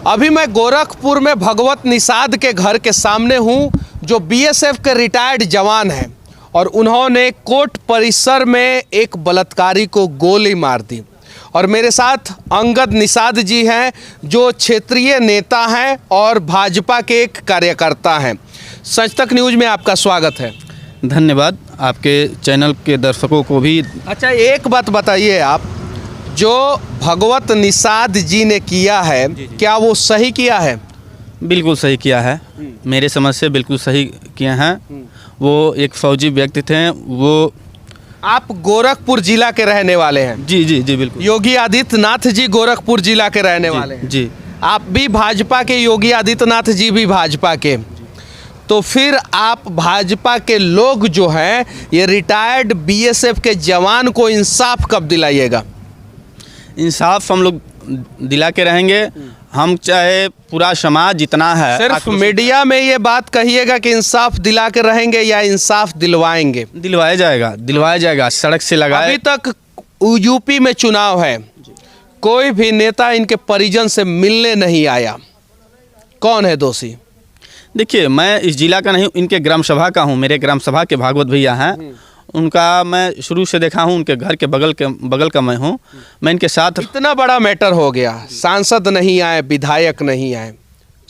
अभी मैं गोरखपुर में भगवत निषाद के घर के सामने हूं, जो बीएसएफ के रिटायर्ड जवान हैं और उन्होंने कोर्ट परिसर में एक बलात्कारी को गोली मार दी। और मेरे साथ अंगद निषाद जी हैं, जो क्षेत्रीय नेता हैं और भाजपा के एक कार्यकर्ता हैं। सच तक न्यूज़ में आपका स्वागत है। धन्यवाद, आपके चैनल के दर्शकों को भी। अच्छा, एक बात बताइए, आप जो भगवत निषाद जी ने किया है, क्या वो सही किया है? बिल्कुल सही किया है, मेरे समझ से बिल्कुल सही किए हैं। वो एक फौजी व्यक्ति थे। वो आप गोरखपुर जिला के रहने वाले हैं? जी जी जी बिल्कुल। योगी आदित्यनाथ जी गोरखपुर जिला के रहने वाले हैं? जी। आप भी भाजपा के, योगी आदित्यनाथ जी भी भाजपा के, तो फिर आप भाजपा के लोग जो हैं, ये रिटायर्ड बीएसएफ के जवान को इंसाफ कब दिलाइएगा? इंसाफ हम लोग दिला के रहेंगे। हम चाहे पूरा समाज जितना है, सिर्फ मीडिया में ये बात कहिएगा कि इंसाफ दिला के रहेंगे, या इंसाफ दिलवाएंगे? दिलवाया जाएगा, सड़क से लगाए। अभी तक यूपी में चुनाव है, कोई भी नेता इनके परिजन से मिलने नहीं आया। कौन है दोषी? देखिए, मैं इस जिला का नहीं, इनके ग्राम सभा का हूँ। मेरे ग्राम सभा के भागवत भैया हैं, उनका मैं शुरू से देखा हूँ। उनके घर के बगल का मैं हूँ। मैं इनके साथ। इतना बड़ा मैटर हो गया, सांसद नहीं आए, विधायक नहीं आए,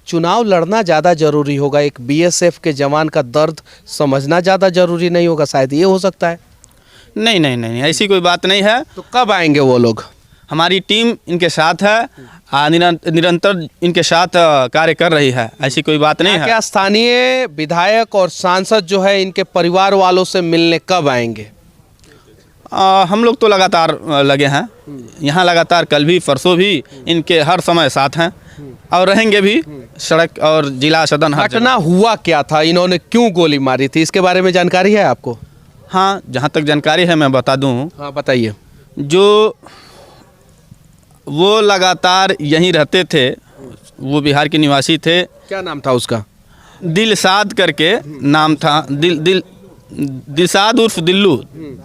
चुनाव लड़ना ज़्यादा जरूरी होगा। एक बीएसएफ के जवान का दर्द समझना ज़्यादा जरूरी नहीं होगा? शायद ये हो सकता है। नहीं, ऐसी कोई बात नहीं है। तो कब आएंगे वो लोग? हमारी टीम इनके साथ है, निरंतर इनके साथ कार्य कर रही है। ऐसी कोई बात नहीं है। क्या स्थानीय विधायक और सांसद जो है, इनके परिवार वालों से मिलने कब आएंगे? हम लोग तो लगातार लगे हैं यहाँ, लगातार कल भी परसों भी इनके हर समय साथ हैं और रहेंगे भी। सड़क और जिला सदन हर घटना हुआ क्या था? इन्होंने क्यों गोली मारी थी, इसके बारे में जानकारी है आपको? हाँ, जहाँ तक जानकारी है मैं बता दूँ। हाँ, बताइए। जो वो लगातार यहीं रहते थे, वो बिहार के निवासी थे। क्या नाम था उसका? दिलसाद करके नाम था। दिलसाद उर्फ दिल्लू,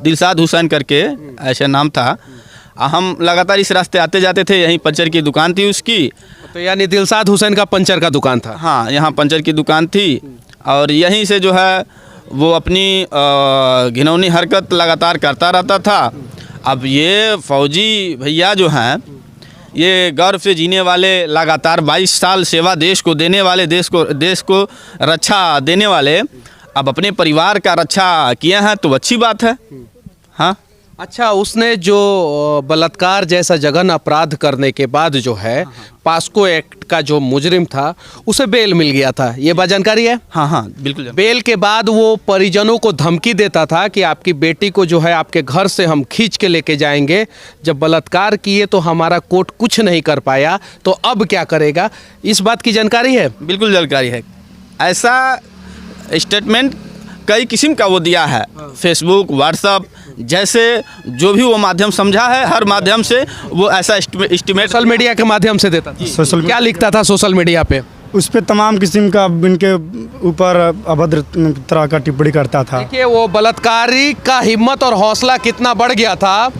दिलसाद हुसैन करके ऐसा नाम था। हम लगातार इस रास्ते आते जाते थे। यहीं पंचर की दुकान थी उसकी। तो यानी दिलसाद हुसैन का पंचर का दुकान था? हाँ, यहाँ पंचर की दुकान थी और यहीं से जो है वो अपनी घिनौनी हरकत लगातार करता रहता था। अब ये फौजी भैया जो हैं, ये गर्व से जीने वाले, लगातार 22 साल सेवा देश को देने वाले, देश को रक्षा देने वाले, अब अपने परिवार का रक्षा किए हैं तो अच्छी बात है। हाँ। अच्छा, उसने जो बलात्कार जैसा जघन अपराध करने के बाद जो है, पास्को एक्ट का जो मुजरिम था, उसे बेल मिल गया था, ये बात जानकारी है? हाँ बिल्कुल। बेल के बाद वो परिजनों को धमकी देता था कि आपकी बेटी को जो है आपके घर से हम खींच के लेके जाएंगे। जब बलात्कार किए तो हमारा कोर्ट कुछ नहीं कर पाया, तो अब क्या करेगा? इस बात की जानकारी है? बिल्कुल जानकारी है। ऐसा स्टेटमेंट कई किस्म का वो दिया है, फेसबुक, व्हाट्सअप, जैसे जो भी वो माध्यम समझा है, हर माध्यम से वो ऐसा एस्टिमेट सोशल मीडिया के माध्यम से देता था। क्या लिखता था सोशल मीडिया पे? उस पे तमाम किस्म का इनके ऊपर अभद्र तरह का टिप्पणी करता था। देखिए, वो बलात्कारी का हिम्मत और हौसला कितना बढ़ गया था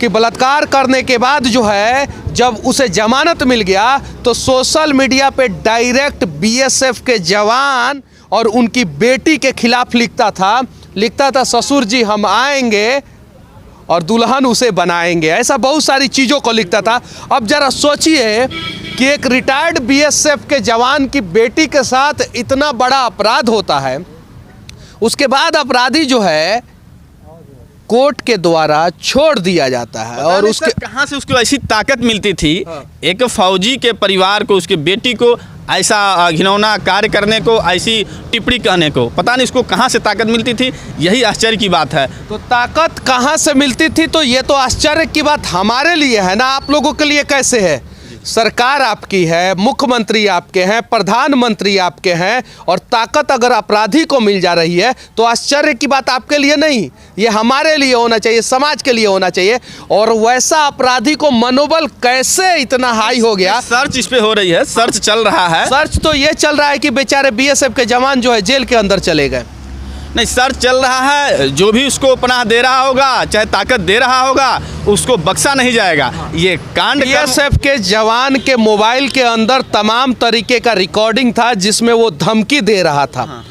कि बलात्कार करने के बाद जो है, जब उसे जमानत मिल गया तो सोशल मीडिया पे डायरेक्ट बीएसएफ के जवान और उनकी बेटी के खिलाफ लिखता था ससुर जी हम आएंगे और दुल्हन उसे बनाएंगे। ऐसा बहुत सारी चीज़ों को लिखता था। अब जरा सोचिए कि एक रिटायर्ड बीएसएफ के जवान की बेटी के साथ इतना बड़ा अपराध होता है, उसके बाद अपराधी जो है कोर्ट के द्वारा छोड़ दिया जाता है। और उसके कहाँ से उसको ऐसी ताकत मिलती थी? हाँ। एक फौजी के परिवार को, उसकी बेटी को ऐसा घिनौना कार्य करने को, ऐसी टिप्पणी कहने को, पता नहीं इसको कहाँ से ताकत मिलती थी। यही आश्चर्य की बात है। तो ताकत कहाँ से मिलती थी, तो ये तो आश्चर्य की बात हमारे लिए है ना, आप लोगों के लिए कैसे है? सरकार आपकी है, मुख्यमंत्री आपके हैं, प्रधानमंत्री आपके हैं, और ताकत अगर अपराधी को मिल जा रही है तो आश्चर्य की बात आपके लिए नहीं, ये हमारे लिए होना चाहिए, समाज के लिए होना चाहिए। और वैसा अपराधी को मनोबल कैसे इतना हाई हो गया? सर्च इस पे हो रही है, सर्च चल रहा है। सर्च तो ये चल रहा है कि बेचारे बीएसएफ के जवान जो है जेल के अंदर चले गए। नहीं, सर्च चल रहा है। जो भी उसको पनाह दे रहा होगा, चाहे ताकत दे रहा होगा, उसको बख्शा नहीं जाएगा। ये कांड बीएसएफ के जवान के मोबाइल के अंदर तमाम तरीके का रिकॉर्डिंग था जिसमें वो धमकी दे रहा था।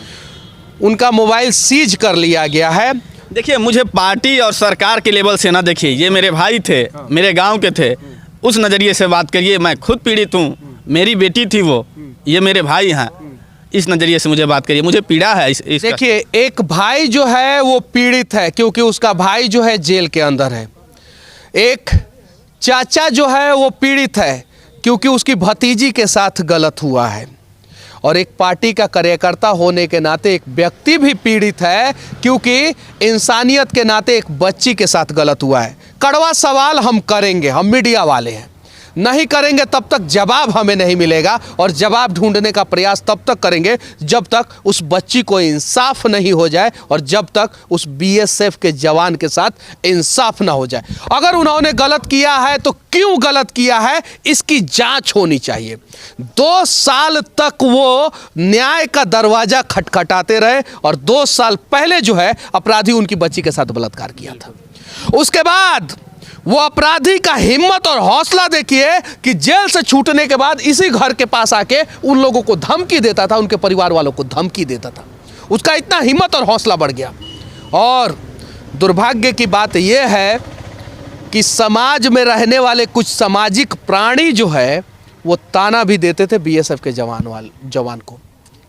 उनका मोबाइल सीज कर लिया गया है। देखिए, मुझे पार्टी और सरकार के लेवल से ना देखिए, ये मेरे भाई थे, मेरे गांव के थे, उस नज़रिए से बात करिए। मैं खुद पीड़ित हूँ, मेरी बेटी थी वो, ये मेरे भाई हैं, इस नज़रिए से मुझे बात करिए। मुझे पीड़ा है इसका। देखिए, एक भाई जो है वो पीड़ित है क्योंकि उसका भाई जो है जेल के अंदर है। एक चाचा जो है वो पीड़ित है क्योंकि उसकी भतीजी के साथ गलत हुआ है। और एक पार्टी का कार्यकर्ता होने के नाते एक व्यक्ति भी पीड़ित है क्योंकि इंसानियत के नाते एक बच्ची के साथ गलत हुआ है। कड़वा सवाल हम करेंगे, हम मीडिया वाले हैं, नहीं करेंगे तब तक जवाब हमें नहीं मिलेगा, और जवाब ढूंढने का प्रयास तब तक करेंगे जब तक उस बच्ची को इंसाफ नहीं हो जाए और जब तक उस बीएसएफ के जवान के साथ इंसाफ ना हो जाए। अगर उन्होंने गलत किया है तो क्यों गलत किया है, इसकी जांच होनी चाहिए। 2 साल तक वो न्याय का दरवाजा खटखटाते रहे और 2 साल पहले जो है अपराधी उनकी बच्ची के साथ बलात्कार किया था। उसके बाद वो अपराधी का हिम्मत और हौसला देखिए कि जेल से छूटने के बाद इसी घर के पास आके उन लोगों को धमकी देता था, उनके परिवार वालों को धमकी देता था। उसका इतना हिम्मत और हौसला बढ़ गया। और दुर्भाग्य की बात यह है कि समाज में रहने वाले कुछ सामाजिक प्राणी जो है वो ताना भी देते थे बीएसएफ के जवान को।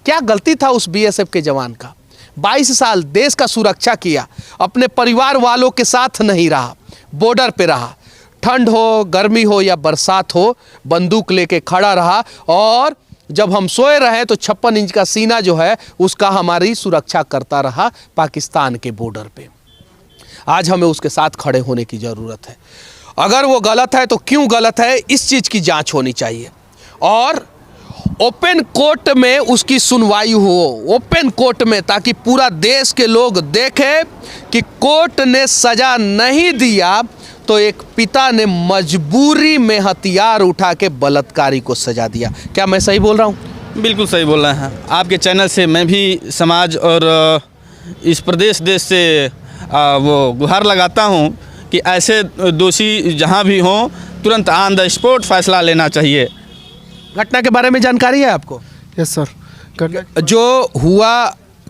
क्या गलती था उस बीएसएफ के जवान का? 22 साल देश का सुरक्षा किया, अपने परिवार वालों के साथ नहीं रहा, बॉर्डर पे रहा, ठंड हो, गर्मी हो या बरसात हो, बंदूक लेके खड़ा रहा। और जब हम सोए रहे तो 56 इंच का सीना जो है उसका हमारी सुरक्षा करता रहा पाकिस्तान के बॉर्डर पे। आज हमें उसके साथ खड़े होने की ज़रूरत है। अगर वो गलत है तो क्यों गलत है, इस चीज़ की जांच होनी चाहिए और ओपन कोर्ट में उसकी सुनवाई हो, ओपन कोर्ट में, ताकि पूरा देश के लोग देखें कि कोर्ट ने सज़ा नहीं दिया तो एक पिता ने मजबूरी में हथियार उठा के बलात्कारी को सज़ा दिया। क्या मैं सही बोल रहा हूँ? बिल्कुल सही बोल रहे हैं। आपके चैनल से मैं भी समाज और इस प्रदेश देश से वो गुहार लगाता हूँ कि ऐसे दोषी जहाँ भी हों तुरंत ऑन द स्पॉट फैसला लेना चाहिए। घटना के बारे में जानकारी है आपको? Yes sir. जो हुआ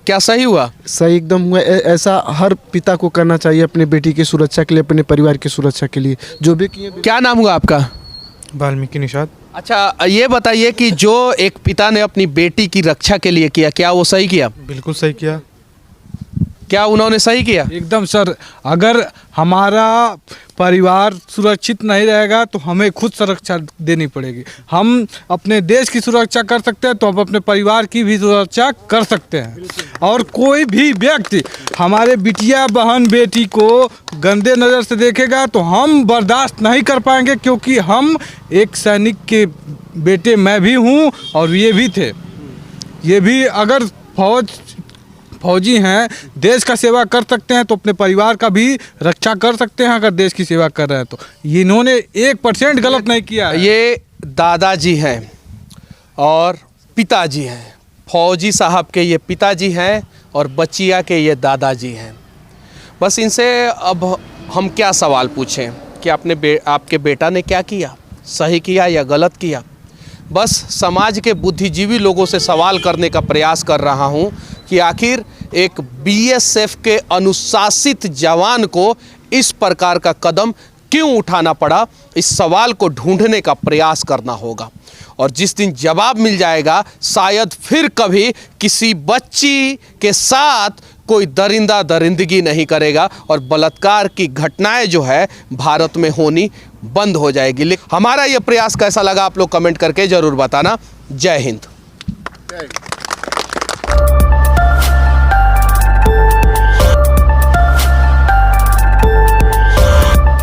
क्या सही हुआ? सही एकदम हुआ। ऐसा हर पिता को करना चाहिए अपने बेटी की सुरक्षा के लिए, अपने परिवार की सुरक्षा के लिए, जो भी किए। क्या नाम हुआ आपका? वाल्मीकि निषाद। अच्छा, ये बताइए कि जो एक पिता ने अपनी बेटी की रक्षा के लिए किया, क्या वो सही किया? बिल्कुल सही किया। क्या उन्होंने सही किया? एकदम सर। अगर हमारा परिवार सुरक्षित नहीं रहेगा तो हमें खुद सुरक्षा देनी पड़ेगी। हम अपने देश की सुरक्षा कर सकते हैं तो हम अपने परिवार की भी सुरक्षा कर सकते हैं। और कोई भी व्यक्ति हमारे बिटिया बहन बेटी को गंदे नज़र से देखेगा तो हम बर्दाश्त नहीं कर पाएंगे, क्योंकि हम एक सैनिक के बेटे मैं भी हूँ और ये भी थे। ये भी अगर फौजी हैं, देश का सेवा कर सकते हैं तो अपने परिवार का भी रक्षा कर सकते हैं। अगर देश की सेवा कर रहे हैं तो इन्होंने 1% गलत नहीं किया है। ये दादाजी हैं और पिताजी हैं। फौजी साहब के ये पिताजी हैं और बचिया के ये दादाजी हैं। बस इनसे अब हम क्या सवाल पूछें कि आपके बेटा ने क्या किया, सही किया या गलत किया? बस समाज के बुद्धिजीवी लोगों से सवाल करने का प्रयास कर रहा हूं कि आखिर एक बीएसएफ के अनुशासित जवान को इस प्रकार का कदम क्यों उठाना पड़ा। इस सवाल को ढूंढने का प्रयास करना होगा और जिस दिन जवाब मिल जाएगा शायद फिर कभी किसी बच्ची के साथ कोई दरिंदगी नहीं करेगा और बलात्कार की घटनाएं जो है भारत में होनी बंद हो जाएगी। लेकिन हमारा ये प्रयास कैसा लगा आप लोग कमेंट करके ज़रूर बताना। जय हिंद।